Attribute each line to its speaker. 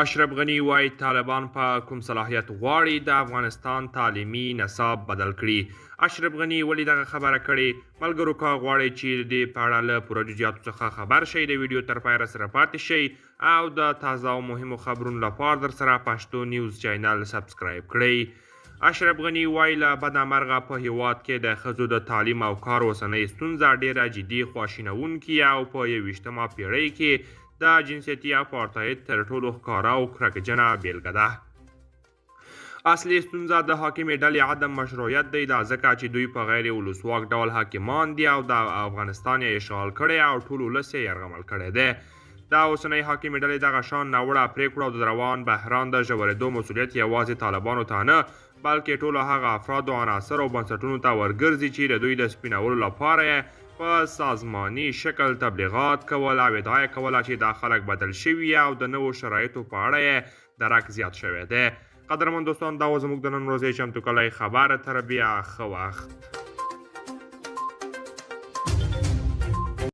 Speaker 1: اشرف غني وایي طالبان په کوم صلاحیت غواړي د افغانستان تعلیمي نصاب بدل کړي. اشرف غني ولې دغه خبره کړې؟ ملګرو که غواړئ چې د دې په اړه له پوره جزئیاتو څخه خبر شئ د ویډیو تر پایه راسره پاتې شئ او د تازه او مهمو خبرونو لپاره درسره پښتو نیوز چینل سبسکرایب کړئ. اشرف غني وایي له بده مرغه په هیواد کې د ښځو د تعلیم او کار اوسنۍ ستونزه ډیره جدي خواشینونکې او په 21مه پیړۍ کې د جنسیتي اپارتاید تر ټولو ښکاره او کرکجنه بیلګه ده. اصلي ستونزه د حاکمې ډلې عدم مشروعیت دی، دا ځکه چې دوی په غیر ولسواک ډول حاکمان دي او د افغانستان یې اشغال کړی او ټول ولس یې یرغمل کړی دی. د اوسنۍ حاکمې ډلې دغه شان ناوړه پرېکړو او د روان بحران د ژورېدو مسؤلیت یوازې طالبانو ته نه بلکې ټولو هغه افرادو عناصرو او بنسټونو ته ورګرځي چې د دوی د سپینولو لپاره یې په سازماني شکل تبلیغات کول او ادعا یې کوله چې دا خلک بدل شوي او د نوو شرایطو په اړه یې درک زیات شوی دی. قدرمن دوستان، دا و زموږ د نن ورځې چمتو کلی خبر. تر بیا ښه وخت.